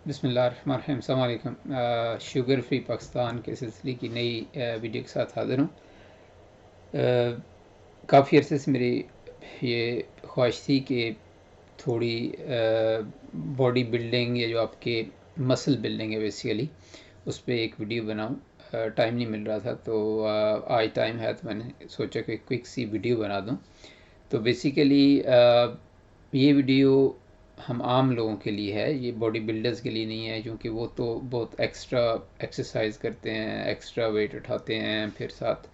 بسم اللہ الرحمن الرحیم، السلام علیکم۔ شوگر فری پاکستان کے سلسلے کی نئی ویڈیو کے ساتھ حاضر ہوں۔ کافی عرصے سے میری یہ خواہش تھی کہ تھوڑی باڈی بلڈنگ یا جو آپ کے مسل بلڈنگ ہے بیسیکلی اس پہ ایک ویڈیو بناؤں۔ ٹائم نہیں مل رہا تھا، تو آج ٹائم ہے تو میں نے سوچا کہ کوئک سی ویڈیو بنا دوں۔ تو بیسیکلی یہ ویڈیو ہم عام لوگوں کے لیے ہے، یہ باڈی بلڈرز کے لیے نہیں ہے، کیونکہ وہ تو بہت ایکسٹرا ایکسرسائز کرتے ہیں، ایکسٹرا ویٹ اٹھاتے ہیں، پھر ساتھ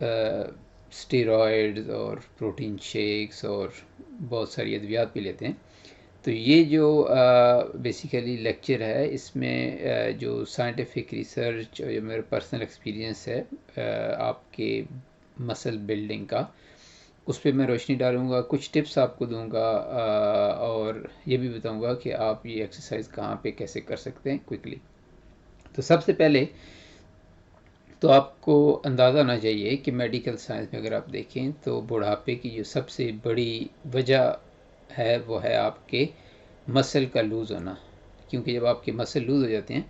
اسٹیرائڈز اور پروٹین شیکس اور بہت ساری ادویات بھی لیتے ہیں۔ تو یہ جو بیسیکلی لیکچر ہے، اس میں جو سائنٹیفک ریسرچ اور جو میرا پرسنل ایکسپیرینس ہے آپ کے مسل بلڈنگ کا، اس پہ میں روشنی ڈالوں گا، کچھ ٹپس آپ کو دوں گا، اور یہ بھی بتاؤں گا کہ آپ یہ ایکسرسائز کہاں پہ کیسے کر سکتے ہیں کوئکلی۔ تو سب سے پہلے تو آپ کو اندازہ ہونا چاہیے کہ میڈیکل سائنس میں اگر آپ دیکھیں تو بڑھاپے کی جو سب سے بڑی وجہ ہے وہ ہے آپ کے مسل کا لوز ہونا، کیونکہ جب آپ کے مسل لوز ہو جاتے ہیں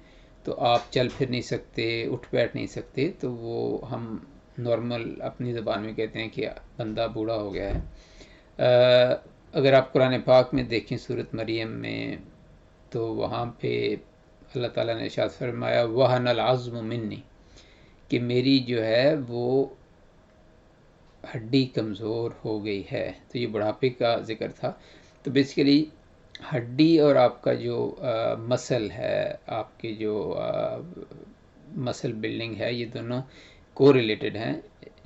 تو آپ چل پھر نہیں سکتے، اٹھ بیٹھ نہیں سکتے، تو وہ ہم نارمل اپنی زبان میں کہتے ہیں کہ بندہ بوڑھا ہو گیا ہے۔ اگر آپ قرآن پاک میں دیکھیں سورۃ مریم میں، تو وہاں پہ اللہ تعالیٰ نے ارشاد فرمایا وَهَنَ الْعَظْمُ مِنِّي، کہ میری جو ہے وہ ہڈی کمزور ہو گئی ہے۔ تو یہ بڑھاپے کا ذکر تھا۔ تو بیسیکلی ہڈی اور آپ کا جو مسل ہے، آپ کے جو مسل بلڈنگ ہے، یہ دونوں کو ریلیٹڈ ہیں۔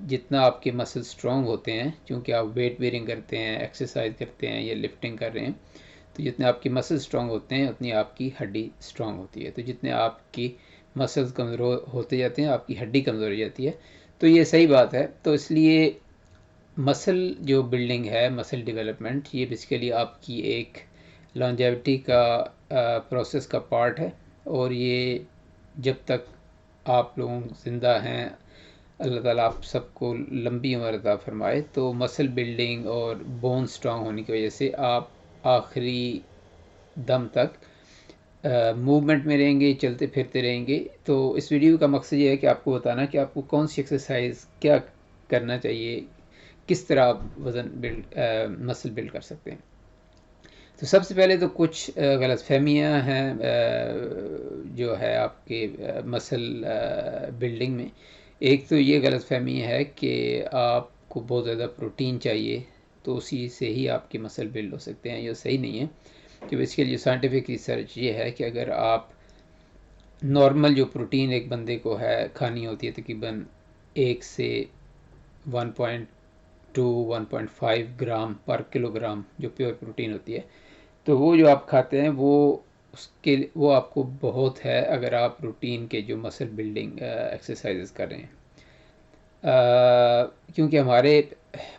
جتنا آپ کے مسل سٹرونگ ہوتے ہیں، چونکہ آپ ویٹ بیئرنگ کرتے ہیں، ایکسرسائز کرتے ہیں یا لفٹنگ کر رہے ہیں، تو جتنے آپ کے مسل سٹرونگ ہوتے ہیں اتنی آپ کی ہڈی سٹرونگ ہوتی ہے۔ تو جتنے آپ کی مسلز کمزور ہوتے جاتے ہیں، آپ کی ہڈی کمزور ہو جاتی ہے۔ تو یہ صحیح بات ہے۔ تو اس لیے مسل جو بلڈنگ ہے، مسل ڈیولپمنٹ، یہ بیسیکلی آپ کی ایک لانجیوٹی کا پروسیس کا پارٹ ہے، اور یہ جب تک آپ لوگ زندہ ہیں، اللہ تعالیٰ آپ سب کو لمبی عمر عطا فرمائے، تو مسل بلڈنگ اور بون سٹرونگ ہونے کی وجہ سے آپ آخری دم تک موومنٹ میں رہیں گے، چلتے پھرتے رہیں گے۔ تو اس ویڈیو کا مقصد یہ ہے کہ آپ کو بتانا کہ آپ کو کون سی ایکسرسائز کیا کرنا چاہیے، کس طرح آپ وزن مسل بلڈ کر سکتے ہیں۔ تو سب سے پہلے تو کچھ غلط فہمیاں ہیں جو ہے آپ کے مسل بلڈنگ میں۔ ایک تو یہ غلط فہمی ہے کہ آپ کو بہت زیادہ پروٹین چاہیے تو اسی سے ہی آپ کے مسل بلڈ ہو سکتے ہیں۔ یہ صحیح نہیں ہے، کہ بیسیکلی جو سائنٹیفک ریسرچ یہ ہے کہ اگر آپ نارمل جو پروٹین ایک بندے کو ہے کھانی ہوتی ہے تقریباً 1 سے 1.2 1.5 گرام پر کلو گرام جو پیور پروٹین ہوتی ہے، تو وہ جو آپ کھاتے ہیں وہ آپ کو بہت ہے اگر آپ روٹین کے جو مسل بلڈنگ ایکسرسائزز کر رہے ہیں۔ کیونکہ ہمارے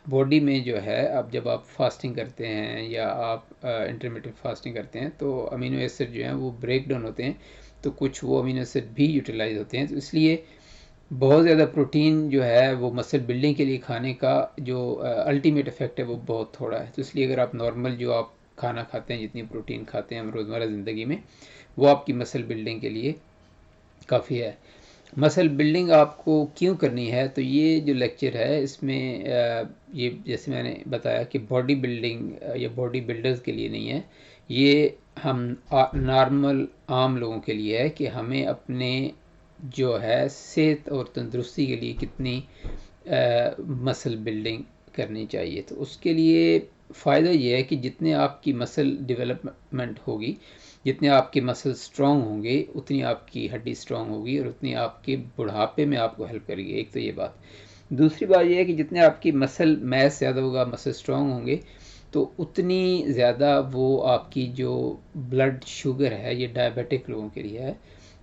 باڈی میں جو ہے، اب جب آپ فاسٹنگ کرتے ہیں یا آپ انٹرمیٹنٹ فاسٹنگ کرتے ہیں، تو امینو ایسڈ جو ہیں وہ بریک ڈاؤن ہوتے ہیں، تو کچھ وہ امینو ایسڈ بھی یوٹیلائز ہوتے ہیں۔ تو اس لیے بہت زیادہ پروٹین جو ہے وہ مسل بلڈنگ کے لیے کھانے کا جو الٹیمیٹ افیکٹ ہے وہ بہت تھوڑا ہے۔ تو اس لیے اگر آپ نارمل جو آپ کھانا کھاتے ہیں، جتنی پروٹین کھاتے ہیں ہم روزمرہ زندگی میں، وہ آپ کی مسل بلڈنگ کے لیے کافی ہے۔ مسل بلڈنگ آپ کو کیوں کرنی ہے؟ تو یہ جو لیکچر ہے اس میں یہ جیسے میں نے بتایا کہ باڈی بلڈنگ یا باڈی بلڈرز کے لیے نہیں ہے، یہ ہم نارمل عام لوگوں کے لیے ہے کہ ہمیں اپنے جو ہے صحت اور تندرستی کے لیے کتنی مسل بلڈنگ کرنی چاہیے۔ تو اس کے لیے فائدہ یہ ہے کہ جتنے آپ کی مسل ڈیولپمنٹ ہوگی، جتنے آپ کے مسل سٹرونگ ہوں گے، اتنی آپ کی ہڈی سٹرونگ ہوگی اور اتنی آپ کے بڑھاپے میں آپ کو ہیلپ کرے گی۔ ایک تو یہ بات۔ دوسری بات یہ ہے کہ جتنے آپ کی مسل میس زیادہ ہوگا، مسل سٹرونگ ہوں گے، تو اتنی زیادہ وہ آپ کی جو بلڈ شوگر ہے، یہ ڈائبیٹک لوگوں کے لیے ہے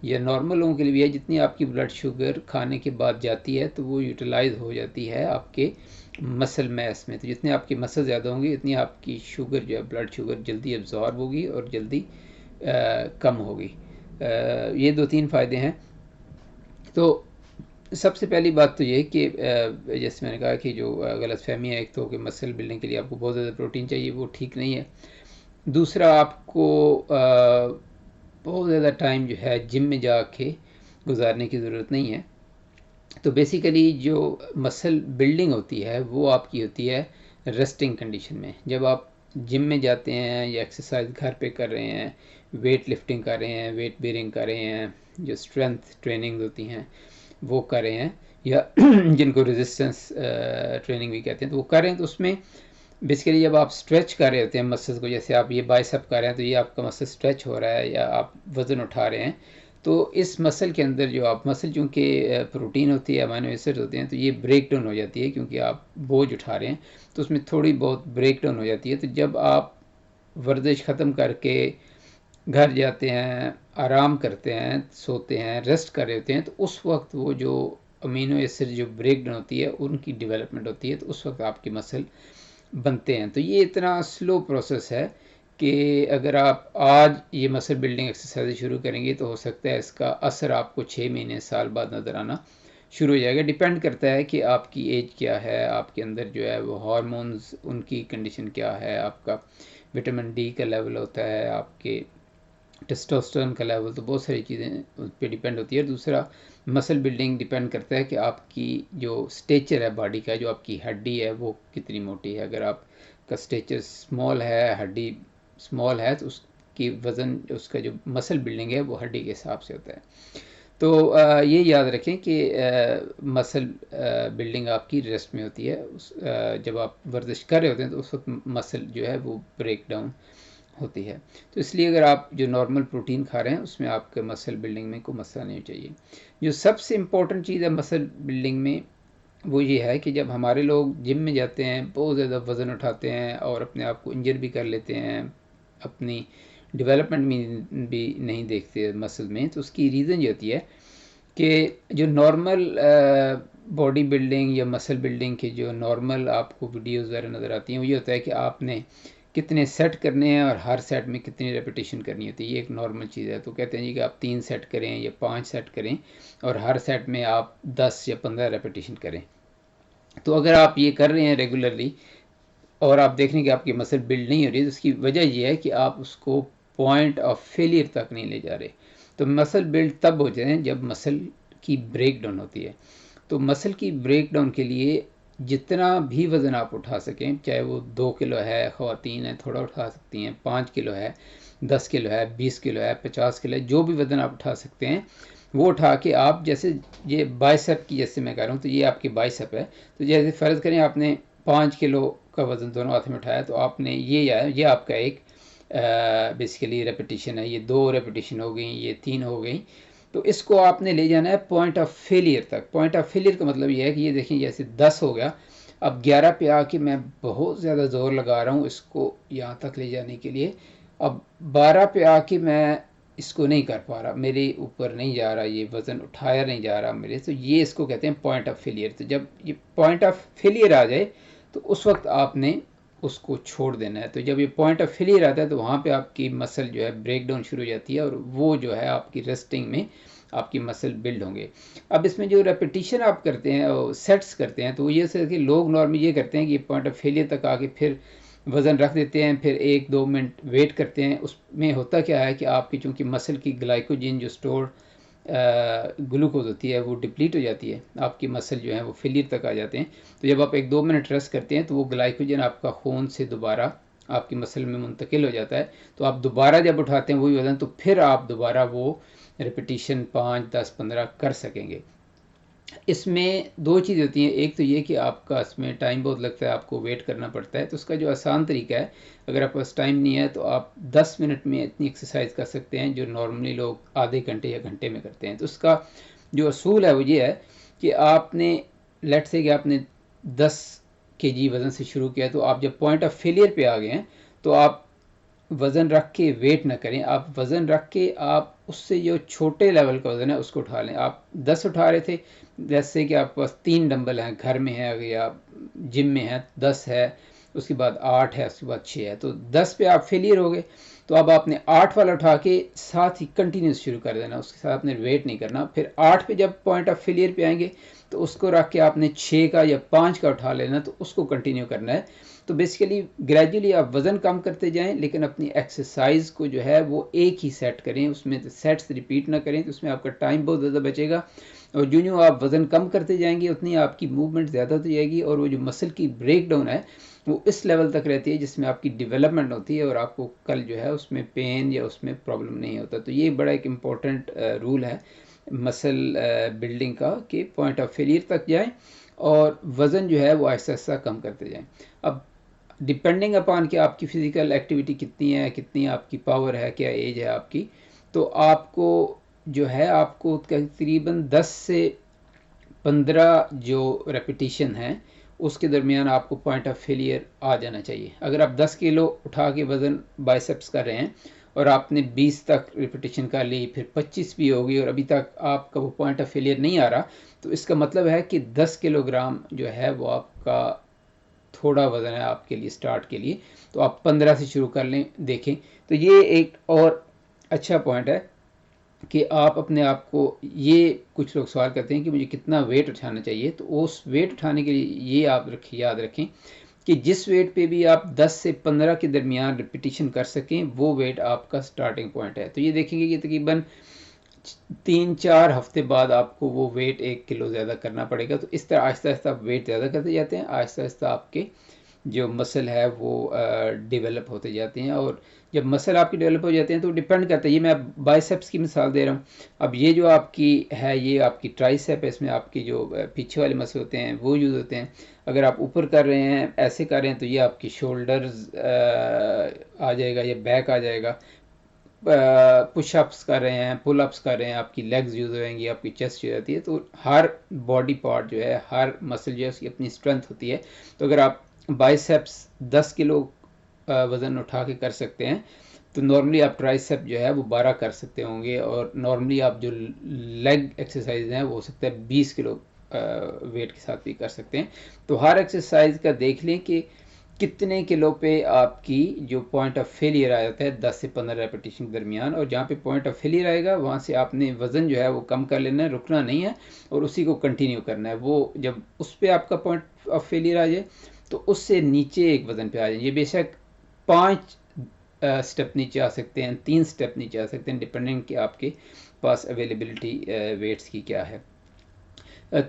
یا نارمل لوگوں کے لیے بھی ہے، جتنی آپ کی بلڈ شوگر کھانے کے بعد جاتی ہے تو وہ یوٹیلائز ہو جاتی ہے آپ کے مسل میس میں۔ تو جتنے آپ کی مسل زیادہ ہوں گی، اتنی آپ کی شوگر جو ہے بلڈ شوگر جلدی ایبزارب ہوگی اور جلدی کم ہوگی۔ یہ 2-3 فائدے ہیں۔ تو سب سے پہلی بات تو یہ کہ جیسے میں نے کہا کہ جو غلط فہمی ہے، ایک تو کہ مسل بلڈنگ کے لیے آپ کو بہت زیادہ پروٹین چاہیے، وہ ٹھیک نہیں ہے۔ دوسرا، آپ کو بہت زیادہ ٹائم جو ہے جم میں جا کے گزارنے کی ضرورت نہیں ہے. تو بیسیکلی جو مسل بلڈنگ ہوتی ہے وہ آپ کی ہوتی ہے ریسٹنگ کنڈیشن میں. جب آپ جم میں جاتے ہیں یا ایکسرسائز گھر پہ کر رہے ہیں، ویٹ لفٹنگ کر رہے ہیں، ویٹ بیئرنگ کر رہے ہیں، جو اسٹرینتھ ٹریننگ ہوتی ہیں وہ کر رہے ہیں، یا جن کو ریزسٹنس ٹریننگ بھی کہتے ہیں، تو وہ کر رہے ہیں. تو اس میں بیسیکلی جب آپ اسٹریچ کر رہے ہوتے ہیں مسلس کو، جیسے آپ یہ بائسپ کر رہے ہیں تو یہ آپ کا مسل اسٹریچ ہو رہا ہے یا آپ وزن اٹھا رہے ہیں، تو اس مسل کے اندر جو آپ مسل چونکہ پروٹین ہوتی ہے، امینو ایسڈ ہوتے ہیں، تو یہ بریک ڈاؤن ہو جاتی ہے کیونکہ آپ بوجھ اٹھا رہے ہیں، تو اس میں تھوڑی بہت بریک ڈاؤن ہو جاتی ہے. تو جب آپ ورزش ختم کر کے گھر جاتے ہیں، آرام کرتے ہیں، سوتے ہیں، ریسٹ کر رہے ہوتے ہیں، تو اس وقت وہ جو امینو ایسڈ جو بریک ڈاؤن ہوتی ہے ان کی ڈیولپمنٹ ہوتی ہے، تو اس وقت آپ کی مسل بنتے ہیں. تو یہ اتنا سلو پروسیس ہے کہ اگر آپ آج یہ مسل بلڈنگ ایکسرسائز شروع کریں گے تو ہو سکتا ہے اس کا اثر آپ کو 6 مہینے سال بعد نظر آنا شروع ہو جائے گا. ڈیپینڈ کرتا ہے کہ آپ کی ایج کیا ہے، آپ کے اندر جو ہے وہ ہارمونز ان کی کنڈیشن کیا ہے، آپ کا وٹامن ڈی کا لیول ہوتا ہے، آپ کے ٹیسٹوسٹرون کا لیول، تو بہت ساری چیزیں اس پہ ڈیپینڈ ہوتی ہے. دوسرا مسل بلڈنگ ڈیپینڈ کرتا ہے کہ آپ کی جو اسٹیچر ہے باڈی کا، جو آپ کی ہڈی ہے وہ کتنی موٹی ہے. اگر آپ کا اسٹیچر اسمال ہے، ہڈی اسمال ہے، تو اس کی وزن اس کا جو مسل بلڈنگ ہے وہ ہڈی کے حساب سے ہوتا ہے. تو یہ یاد رکھیں کہ مسل بلڈنگ آپ کی ریسٹ میں ہوتی ہے. جب آپ ورزش کر رہے ہوتے ہیں تو اس وقت مسل جو ہے وہ بریک ڈاؤن ہوتی ہے. تو اس لیے اگر آپ جو نارمل پروٹین کھا رہے ہیں اس میں آپ کے مسل بلڈنگ میں کوئی مسئلہ نہیں چاہیے. جو سب سے امپورٹنٹ چیز ہے مسل بلڈنگ میں وہ یہ ہے کہ جب ہمارے لوگ جم میں جاتے ہیں، بہت زیادہ وزن اٹھاتے ہیں اور اپنے آپ کو انجر بھی کر لیتے ہیں، اپنی ڈیولپمنٹ بھی نہیں دیکھتے مسل میں، تو اس کی ریزن یہ ہوتی ہے کہ جو نارمل باڈی بلڈنگ یا مسل بلڈنگ کے جو نارمل آپ کو ویڈیوز وغیرہ نظر آتی ہیں، وہ یہ ہوتا ہے کہ آپ نے کتنے سیٹ کرنے ہیں اور ہر سیٹ میں کتنی ریپیٹیشن کرنی ہوتی ہے. یہ ایک نارمل چیز ہے. تو کہتے ہیں جی کہ آپ 3 سیٹ کریں یا 5 سیٹ کریں اور ہر سیٹ میں آپ 10 یا 15 ریپیٹیشن کریں. تو اگر آپ یہ کر رہے ہیں ریگولرلی اور آپ دیکھ رہے ہیں کہ آپ کی مسل بلڈ نہیں ہو رہی، تو اس کی وجہ یہ ہے کہ آپ اس کو پوائنٹ آف فیلئر تک نہیں لے جا رہے. تو مسل بلڈ تب ہو جائیں جب مسل کی بریک ڈاؤن ہوتی ہے. تو مسل کی بریک ڈاؤن کے لیے جتنا بھی وزن آپ اٹھا سکیں، چاہے وہ 2 کلو ہے، خواتین ہیں تھوڑا اٹھا سکتی ہیں، 5 کلو ہے، 10 کلو ہے، 20 کلو ہے، 50 کلو ہے، جو بھی وزن آپ اٹھا سکتے ہیں وہ اٹھا کے آپ، جیسے یہ بائسپ کی جیسے میں کہہ رہا ہوں، تو یہ آپ کی بائسپ ہے. تو جیسے فرض کریں آپ نے 5 کلو کا وزن دونوں ہاتھ میں اٹھایا، تو آپ نے یہ آپ کا ایک بیسیکلی ریپیٹیشن ہے. یہ 2 ریپیٹیشن ہو گئیں، یہ 3 ہو گئیں. تو اس کو آپ نے لے جانا ہے پوائنٹ آف فیلئر تک. پوائنٹ آف فیلئر کا مطلب یہ ہے کہ یہ دیکھیں جیسے 10 ہو گیا، اب 11 پہ آ کے میں بہت زیادہ زور لگا رہا ہوں اس کو یہاں تک لے جانے کے لیے، اب 12 پہ آ کے میں اس کو نہیں کر پا رہا، میرے اوپر نہیں جا رہا، یہ وزن اٹھایا نہیں جا رہا میرے. تو یہ اس کو کہتے ہیں پوائنٹ آف فیلئر. تو جب یہ پوائنٹ آف فیلئر آ جائے تو اس وقت آپ نے اس کو چھوڑ دینا ہے. تو جب یہ پوائنٹ آف فیلئر آتا ہے تو وہاں پہ آپ کی مسل جو ہے بریک ڈاؤن شروع ہو جاتی ہے اور وہ جو ہے آپ کی ریسٹنگ میں آپ کی مسل بلڈ ہوں گے. اب اس میں جو ریپیٹیشن آپ کرتے ہیں، سیٹس کرتے ہیں، تو وہ یہ کہ لوگ نارملی یہ کرتے ہیں کہ پوائنٹ آف فیلئر تک آ کے پھر وزن رکھ دیتے ہیں، پھر 1-2 منٹ ویٹ کرتے ہیں. اس میں ہوتا کیا ہے کہ آپ کی چونکہ مسل کی گلائکوجن جو اسٹور گلوکوز ہوتی ہے وہ ڈپلیٹ ہو جاتی ہے، آپ کی مسل جو ہے وہ فیلئر تک آ جاتے ہیں. تو جب آپ 1-2 منٹ ریسٹ کرتے ہیں تو وہ گلائکوجن آپ کا خون سے دوبارہ آپ کی مسل میں منتقل ہو جاتا ہے. تو آپ دوبارہ جب اٹھاتے ہیں وہی وزن، تو پھر آپ دوبارہ وہ ریپیٹیشن 5, 10, 15 کر سکیں گے. اس میں 2 چیزیں ہوتی ہیں. ایک تو یہ کہ آپ کا اس میں ٹائم بہت لگتا ہے، آپ کو ویٹ کرنا پڑتا ہے. تو اس کا جو آسان طریقہ ہے، اگر آپ پاس ٹائم نہیں ہے تو آپ 10 منٹ میں اتنی ایکسرسائز کر سکتے ہیں جو نارملی لوگ آدھے گھنٹے یا گھنٹے میں کرتے ہیں. تو اس کا جو اصول ہے وہ یہ ہے کہ آپ نے لیٹ سے کہ آپ نے 10 kg وزن سے شروع کیا، تو آپ جب پوائنٹ آف فیلئر پہ آ گئے ہیں تو آپ وزن رکھ کے ویٹ نہ کریں، آپ وزن رکھ کے آپ اس سے جو چھوٹے لیول کا وزن ہے اس کو اٹھا لیں. آپ 10 اٹھا رہے تھے، جیسے کہ آپ کے پاس 3 ڈمبل ہیں گھر میں ہیں یا جم میں ہیں، 10 ہے، اس کے بعد 8 ہے، اس کے بعد 6 ہے، تو 10 پہ آپ فیلئر ہو گئے. تو اب آپ نے 8 والا اٹھا کے ساتھ ہی کنٹینیوس شروع کر دینا، اس کے ساتھ آپ نے ویٹ نہیں کرنا. پھر 8 پہ جب پوائنٹ آف فیلئر پہ آئیں گے تو اس کو رکھ کے آپ نے 6 کا یا 5 کا اٹھا لینا، تو اس کو کنٹینیو کرنا ہے. تو بیسیکلی گریجولی آپ وزن کم کرتے جائیں، لیکن اپنی ایکسرسائز کو جو ہے وہ ایک ہی سیٹ کریں، اس میں سیٹس ریپیٹ نہ کریں، تو اس میں آپ کا ٹائم بہت زیادہ بچے گا، اور جو آپ وزن کم کرتے جائیں گے اتنی آپ کی موومنٹ زیادہ ہوتی جائے گی، اور وہ جو مسل کی بریک ڈاؤن ہے وہ اس لیول تک رہتی ہے جس میں آپ کی ڈیولپمنٹ ہوتی ہے، اور آپ کو کل جو ہے اس میں پین یا اس میں پرابلم نہیں ہوتا. تو یہ بڑا ایک امپورٹنٹ رول ہے مسل بلڈنگ کا، کہ پوائنٹ آف فیلئر تک جائیں اور وزن جو ہے وہ آہستہ آہستہ کم کرتے جائیں. اب ڈپینڈنگ اپان کہ آپ کی فزیکل ایکٹیویٹی کتنی ہے، کتنی آپ کی پاور ہے، کیا ایج ہے آپ کی، تو آپ کو جو ہے آپ کو تقریباً 10 سے 15 جو ریپیٹیشن ہیں اس کے درمیان آپ کو پوائنٹ آف فیلئر آ جانا چاہیے. اگر آپ 10 کلو اٹھا کے وزن بائسیپس کر رہے ہیں اور آپ نے 20 تک ریپیٹیشن کر لی، پھر 25 بھی ہوگی، اور ابھی تک آپ کا وہ پوائنٹ آف فیلئر نہیں آ رہا، تو اس کا مطلب ہے کہ 10 کلو گرام جو ہے وہ آپ کا تھوڑا وزن ہے آپ کے لیے سٹارٹ کے لیے. تو آپ 15 سے شروع کر لیں، دیکھیں. تو یہ ایک اور اچھا پوائنٹ ہے کہ آپ اپنے آپ کو، یہ کچھ لوگ سوال کرتے ہیں کہ مجھے کتنا ویٹ اٹھانا چاہیے، تو اس ویٹ اٹھانے کے لیے یہ آپ یاد رکھیں کہ جس ویٹ پہ بھی آپ 10 سے 15 کے درمیان ریپیٹیشن کر سکیں وہ ویٹ آپ کا سٹارٹنگ پوائنٹ ہے. تو یہ دیکھیں گے کہ تقریباً 3-4 ہفتے بعد آپ کو وہ ویٹ 1 کلو زیادہ کرنا پڑے گا. تو اس طرح آہستہ آہستہ آپ ویٹ زیادہ کرتے جاتے ہیں، آہستہ آہستہ آپ کے جو مسل ہے وہ ڈیولپ ہوتے جاتے ہیں. اور جب مسل آپ کی ڈیولپ ہو جاتے ہیں تو ڈیپینڈ کرتا ہے، یہ میں بائسیپس کی مثال دے رہا ہوں. اب یہ جو آپ کی ہے یہ آپ کی ٹرائسیپ ہے، اس میں آپ کی جو پیچھے والے مسل ہوتے ہیں وہ یوز ہوتے ہیں. اگر آپ اوپر کر رہے ہیں، ایسے کر رہے ہیں، تو یہ آپ کی شولڈرز آ جائے گا، یا بیک آ جائے گا. پش اپس کر رہے ہیں، پل اپس کر رہے ہیں، آپ کی لیگز یوز ہوئیں گی، آپ کی چیسٹ ہو جاتی ہے. تو ہر باڈی پارٹ جو ہے، ہر مسل جو ہے اس کی اپنی اسٹرینتھ ہوتی ہے. تو اگر آپ بائسیپس 10 کلو وزن اٹھا کے کر سکتے ہیں تو نارملی آپ ٹرائسیپ جو ہے وہ 12 کر سکتے ہوں گے، اور نارملی آپ جو لیگ ایکسرسائز ہیں وہ ہو سکتا ہے 20 کلو ویٹ کے ساتھ بھی کر سکتے ہیں. تو ہر ایکسرسائز کا دیکھ لیں کہ کتنے کلو پہ آپ کی جو پوائنٹ آف فیلئر آ جاتا ہے 10 سے 15 ریپیٹیشن کے درمیان، اور جہاں پہ پوائنٹ آف فیلئر آئے گا وہاں سے آپ نے وزن جو ہے وہ کم کر لینا ہے، رکنا نہیں ہے، اور اسی کو کنٹینیو کرنا ہے. وہ جب اس پہ آپ کا پوائنٹ آف فیلئر آ جائے تو اس سے نیچے ایک وزن پہ آ جائیں. یہ بے شک 5 سٹیپ نیچے آ سکتے ہیں، 3 سٹیپ نیچے آ سکتے ہیں، ڈپینڈنگ کہ آپ کے پاس اویلیبلٹی ویٹس کی کیا ہے.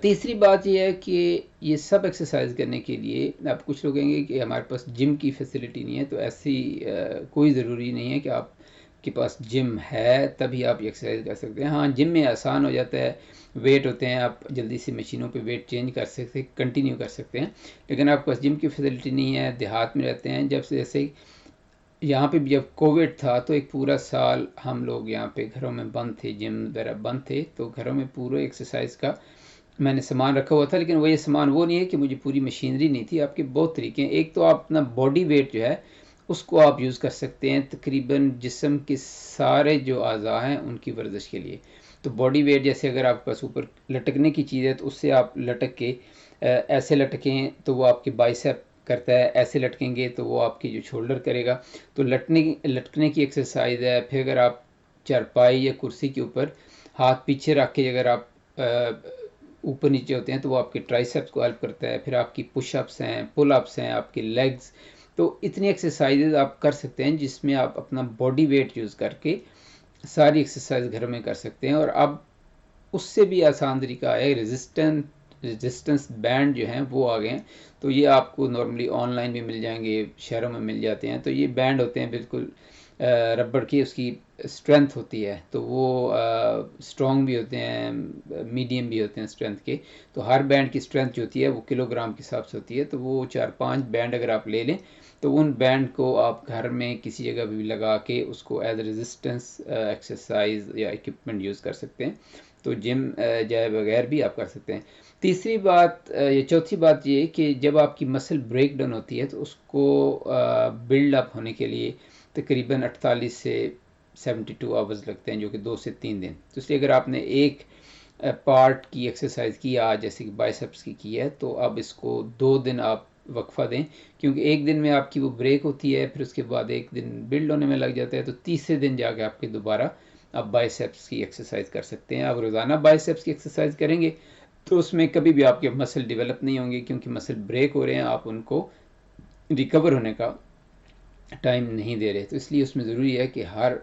تیسری بات یہ ہے کہ یہ سب ایکسرسائز کرنے کے لیے آپ کچھ لوگ کہیں گے کہ ہمارے پاس جم کی فیسلٹی نہیں ہے. تو ایسی کوئی ضروری نہیں ہے کہ آپ کے پاس جم ہے تبھی آپ ایکسرسائز کر سکتے ہیں. ہاں جم میں آسان ہو جاتا ہے، ویٹ ہوتے ہیں، آپ جلدی سے مشینوں پہ ویٹ چینج کر سکتے، کنٹینیو کر سکتے ہیں. لیکن آپ کے پاس جم کی فیسلٹی نہیں ہے، دیہات میں رہتے ہیں، جب سے جیسے یہاں پہ بھی جب کووڈ تھا تو ایک پورا سال ہم لوگ یہاں پہ گھروں میں بند تھے، جم وغیرہ بند تھے، تو گھروں میں پورے ایکسرسائز کا میں نے سامان رکھا ہوا تھا. لیکن وہ یہ سامان وہ نہیں ہے کہ مجھے پوری مشینری نہیں تھی. آپ کے بہت طریقے ہیں. ایک تو آپ اپنا باڈی ویٹ جو ہے اس کو آپ یوز کر سکتے ہیں تقریباً جسم کے سارے جو اعضاء ہیں ان کی ورزش کے لیے. تو باڈی ویٹ جیسے اگر آپ کے پاس اوپر لٹکنے کی چیز ہے تو اس سے آپ لٹک کے ایسے لٹکیں تو وہ آپ کے بائسیپ کرتا ہے، ایسے لٹکیں گے تو وہ آپ کی جو شولڈر کرے گا. تو لٹکنے کی ایکسرسائز ہے. پھر اگر آپ چارپائی یا کرسی کے اوپر ہاتھ پیچھے رکھ کے اگر آپ اوپر نیچے ہوتے ہیں تو وہ آپ کے ٹرائسیپس کو ہیلپ کرتا ہے. پھر آپ کی پش اپس ہیں، پل اپس ہیں، آپ کی لیگز. تو اتنی ایکسرسائزز آپ کر سکتے ہیں جس میں آپ اپنا باڈی ویٹ یوز کر کے ساری ایکسرسائز گھر میں کر سکتے ہیں. اور اب اس سے بھی آسان طریقہ ہے، ریزسٹنس بینڈ جو ہیں وہ آ گئے ہیں. تو یہ آپ کو نارملی آن لائن بھی مل جائیں گے، شہروں میں مل جاتے ہیں. تو یہ بینڈ ہوتے ہیں بالکل ربڑ کی، اس کی اسٹرینتھ ہوتی ہے، تو وہ اسٹرانگ بھی ہوتے ہیں، میڈیم بھی ہوتے ہیں اسٹرینتھ کے. تو ہر بینڈ کی اسٹرینتھ جو ہوتی ہے وہ کلو گرام کے حساب سے ہوتی ہے. تو وہ 4-5 بینڈ اگر آپ لے لیں تو ان بینڈ کو آپ گھر میں کسی جگہ بھی لگا کے اس کو ایز ریزسٹنس ایکسرسائز یا ایکوپمنٹ یوز کر سکتے ہیں. تو جم جائے بغیر بھی آپ کر سکتے ہیں. تیسری بات یا چوتھی بات یہ کہ جب آپ کی مسل بریک ڈاؤن ہوتی ہے تو اس کو بلڈ اپ ہونے کے لیے تقریباً 48 سے 72 آورز لگتے ہیں، جو کہ 2 سے 3 دن. تو اس لیے اگر آپ نے ایک پارٹ کی ایکسرسائز کی آج جیسے کہ بائسیپس کی ہے تو اب اس کو 2 دن آپ وقفہ دیں، کیونکہ ایک دن میں آپ کی وہ بریک ہوتی ہے، پھر اس کے بعد ایک دن بلڈ ہونے میں لگ جاتا ہے. تو تیسرے دن جا کے آپ کے دوبارہ آپ بائسیپس کی ایکسرسائز کر سکتے ہیں. آپ روزانہ بائسیپس کی ایکسرسائز کریں گے تو اس میں کبھی بھی آپ کے مسل ڈیولپ نہیں ہوں گے، کیونکہ مسل بریک ہو رہے ہیں، آپ ان کو ریکور ہونے کا ٹائم نہیں دے رہے. تو اس لیے اس میں ضروری ہے کہ ہر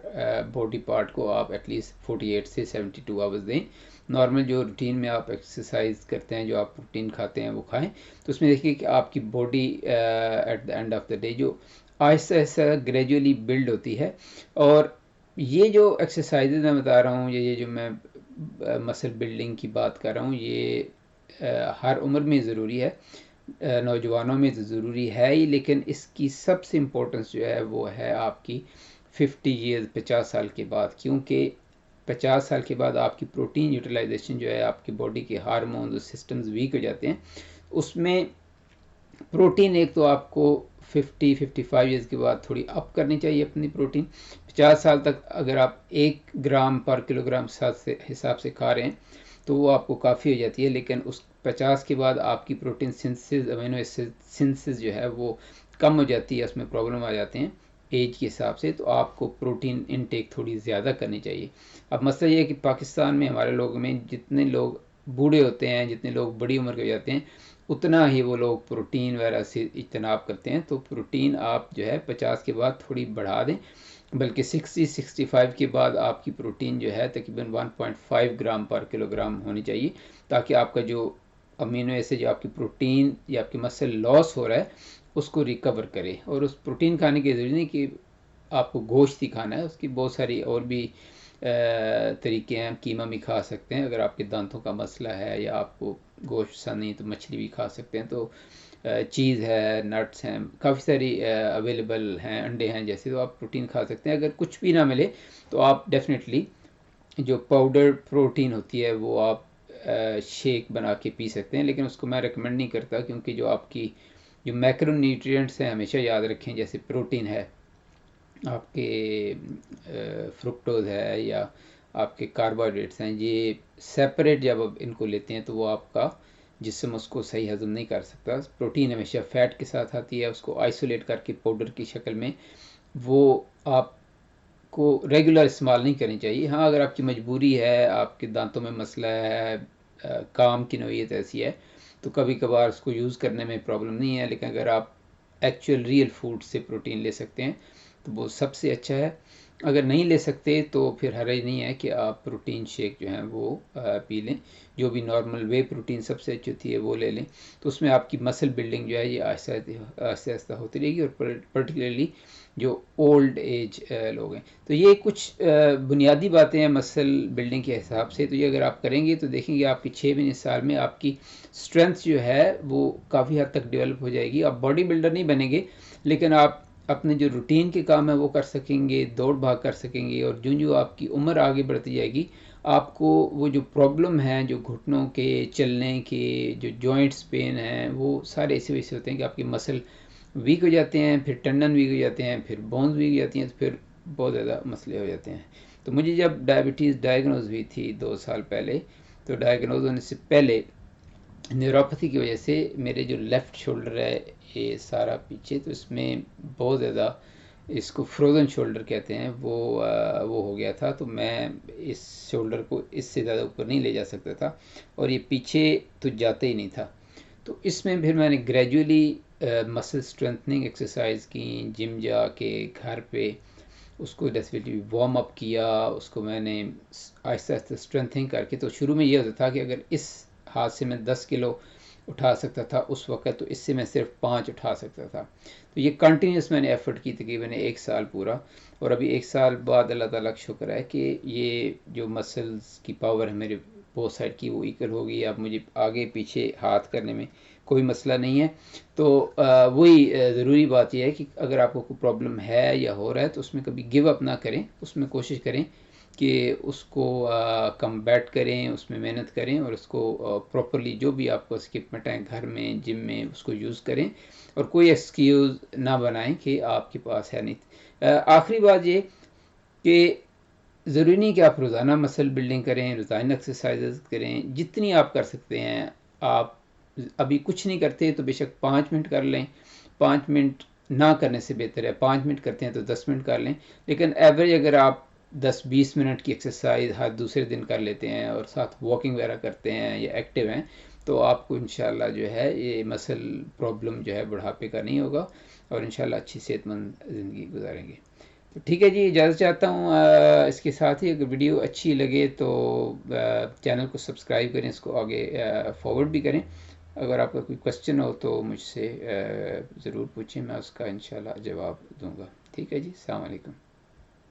باڈی پارٹ کو آپ ایٹ لیسٹ 48 سے 72 آورز دیں. نارمل جو روٹین میں آپ ایکسرسائز کرتے ہیں، جو آپ پروٹین کھاتے ہیں وہ کھائیں. تو اس میں دیکھیے کہ آپ کی body at the end of the day جو آہستہ آہستہ گریجولی بلڈ ہوتی ہے. اور یہ جو ایکسرسائزز میں بتا رہا ہوں، یہ جو میں مسل بلڈنگ کی بات کر رہا ہوں، یہ ہر عمر میں ضروری ہے. نوجوانوں میں تو ضروری ہے ہی، لیکن اس کی سب سے امپورٹنس جو ہے وہ ہے آپ کی 50 ایئرز 50 سال کے بعد. کیونکہ 50 سال کے بعد آپ کی پروٹین یوٹیلائزیشن جو ہے، آپ کی باڈی کے ہارمونز اور سسٹمز ویک ہو جاتے ہیں. اس میں پروٹین ایک تو آپ کو 55 ایئرز کے بعد تھوڑی اپ کرنی چاہیے اپنی پروٹین. 50 سال تک اگر آپ 1 گرام پر کلو گرام حساب سے کھا رہے ہیں تو وہ آپ کو کافی ہو جاتی ہے. لیکن اس 50 کے بعد آپ کی protein synthesis, amino acid synthesis جو ہے وہ کم ہو جاتی ہے، اس میں پرابلم آ جاتے ہیں ایج کے حساب سے. تو آپ کو پروٹین انٹیک تھوڑی زیادہ کرنی چاہیے. اب مسئلہ یہ ہے کہ پاکستان میں ہمارے لوگوں میں جتنے لوگ بوڑھے ہوتے ہیں، جتنے لوگ بڑی عمر کے ہو جاتے ہیں، اتنا ہی وہ لوگ پروٹین وغیرہ سے اجتناب کرتے ہیں. تو پروٹین آپ جو ہے 50 کے بعد تھوڑی بڑھا دیں، بلکہ 65 کے بعد آپ کی پروٹین جو ہے تقریباً 1.5 گرام پر کلو گرام ہونی چاہیے، تاکہ آپ کا جو امینو ایسڈ جو آپ کی پروٹین یا آپ کی مسل لاس ہو رہا ہے اس کو ریکور کرے. اور اس پروٹین کھانے کی ضروری نہیں کہ آپ کو گوشت ہی کھانا ہے، اس کی بہت ساری اور بھی طریقے ہیں. قیمہ بھی کھا سکتے ہیں اگر آپ کے دانتوں کا مسئلہ ہے، یا آپ کو گوشت پسند نہیں تو مچھلی بھی کھا سکتے ہیں. تو چیز ہے، نٹس ہیں، کافی ساری اویلیبل ہیں، انڈے ہیں جیسے، تو آپ پروٹین کھا سکتے ہیں. اگر کچھ بھی نہ ملے تو آپ ڈیفینیٹلی جو پاؤڈر پروٹین ہوتی ہے وہ آپ شیک بنا کے پی سکتے ہیں. لیکن اس کو میں ریکمنڈ نہیں کرتا، کیونکہ جو آپ کی جو میکرو نیوٹریئنٹس ہیں ہمیشہ یاد رکھیں. جیسے پروٹین ہے، آپ کے فرکٹوز ہے، یا آپ کے کاربوہائیڈریٹس ہیں، یہ سیپریٹ جب آپ ان کو لیتے ہیں تو وہ آپ کا جسم اس کو صحیح ہضم نہیں کر سکتا. پروٹین ہمیشہ فیٹ کے ساتھ آتی ہے، اس کو آئسولیٹ کر کے پاؤڈر کی شکل میں وہ آپ کو ریگولر استعمال نہیں کرنی چاہیے. ہاں اگر آپ کی مجبوری ہے، آپ کے دانتوں میں مسئلہ ہے، کام کی نوعیت ایسی ہے، تو کبھی کبھار اس کو یوز کرنے میں پرابلم نہیں ہے. لیکن اگر آپ ایکچوئل ریئل فوڈ سے پروٹین لے سکتے ہیں تو وہ سب سے اچھا ہے. اگر نہیں لے سکتے تو پھر حرج نہیں ہے کہ آپ پروٹین شیک جو ہیں وہ پی لیں. جو بھی نارمل وے پروٹین سب سے اچھی ہوتی ہے وہ لے لیں. تو اس میں آپ کی مسل بلڈنگ جو ہے یہ آہستہ آہستہ ہوتی رہے گی. اور پرٹیکولرلی جو اولڈ ایج لوگ ہیں، تو یہ کچھ بنیادی باتیں ہیں مسل بلڈنگ کے حساب سے. تو یہ اگر آپ کریں گے تو دیکھیں گے آپ کی 6 مہینے سال میں آپ کی اسٹرینتھ جو ہے وہ کافی حد تک ڈیولپ ہو جائے گی. آپ باڈی بلڈر نہیں بنیں گے، لیکن آپ اپنے جو روٹین کے کام ہیں وہ کر سکیں گے، دوڑ بھاگ کر سکیں گے. اور جو آپ کی عمر آگے بڑھتی جائے گی، آپ کو وہ جو پرابلم ہیں، جو گھٹنوں کے، چلنے کے، جو جوائنٹس پین ہیں، وہ سارے اسی وجہ سے ہوتے ہیں کہ آپ کی مسل ویک ہو جاتے ہیں، پھر ٹنڈن ویک ہو جاتے ہیں، پھر بونز ویک ہو جاتی ہیں، تو پھر بہت زیادہ مسئلے ہو جاتے ہیں. تو مجھے جب ڈائبٹیز ڈائگنوز ہوئی تھی 2 سال پہلے، تو ڈائگنوز ہونے سے پہلے نیوروپیتھی کی وجہ سے میرے جو لیفٹ شولڈر ہے یہ سارا پیچھے، تو اس میں بہت زیادہ، اس کو فروزن شولڈر کہتے ہیں، وہ ہو گیا تھا. تو میں اس شولڈر کو اس سے زیادہ اوپر نہیں لے جا سکتا تھا، اور یہ پیچھے تو جاتے ہی نہیں تھا. تو اس میں پھر میں نے گریجولی مسل اسٹرینتھنگ ایکسرسائز کی، جم جا کے گھر پہ اس کو ڈیفینیٹلی وارم اپ کیا. اس کو میں نے آہستہ آہستہ اسٹرینتھنگ کر کے، تو شروع میں یہ ہوتا تھا کہ اگر اس ہاتھ سے میں 10 کلو اٹھا سکتا تھا اس وقت، تو اس سے میں صرف 5 اٹھا سکتا تھا. تو یہ کنٹینیوس میں نے ایفرٹ کی تقریباً 1 سال پورا. اور ابھی 1 سال بعد اللہ تعالیٰ کا شکر ہے کہ یہ جو مسلز کی پاور ہے میرے بہت سائڈ کی وہ ایکل ہو گئی. اب مجھے آگے پیچھے ہاتھ کرنے میں کوئی مسئلہ نہیں ہے. تو وہی ضروری بات یہ ہے کہ اگر آپ کو کوئی پرابلم ہے یا ہو رہا ہے تو اس میں کبھی گیو اپ نہ کریں. اس میں کوشش کریں کہ اس کو کمبیٹ کریں، اس میں محنت کریں، اور اس کو پراپرلی جو بھی آپ کو اسکپمنٹ ہیں گھر میں، جم میں، اس کو یوز کریں. اور کوئی ایکسکیوز نہ بنائیں کہ آپ کے پاس ہے نہیں. آخری بات یہ کہ ضروری نہیں کہ آپ روزانہ مسل بلڈنگ کریں، روزانہ ایکسرسائزز کریں. جتنی آپ کر سکتے ہیں، آپ ابھی کچھ نہیں کرتے تو بے شک 5 منٹ کر لیں. 5 منٹ نہ کرنے سے بہتر ہے 5 منٹ کرتے ہیں تو 10 منٹ کر لیں. لیکن ایوریج اگر آپ 10-20 منٹ کی ایکسرسائز ہر دوسرے دن کر لیتے ہیں، اور ساتھ واکنگ وغیرہ کرتے ہیں یا ایکٹیو ہیں، تو آپ کو انشاءاللہ جو ہے یہ مسل پرابلم جو ہے بڑھاپے کا نہیں ہوگا. اور انشاءاللہ اچھی صحت مند زندگی گزاریں گے. تو ٹھیک ہے جی، اجازت چاہتا ہوں. اس کے ساتھ ہی اگر ویڈیو اچھی لگے تو چینل کو سبسکرائب کریں، اس کو آگے فارورڈ بھی کریں. اگر آپ کا کوئی کوشچن ہو تو مجھ سے ضرور پوچھیں، میں اس کا انشاءاللہ جواب دوں گا. ٹھیک ہے جی، السلام علیکم.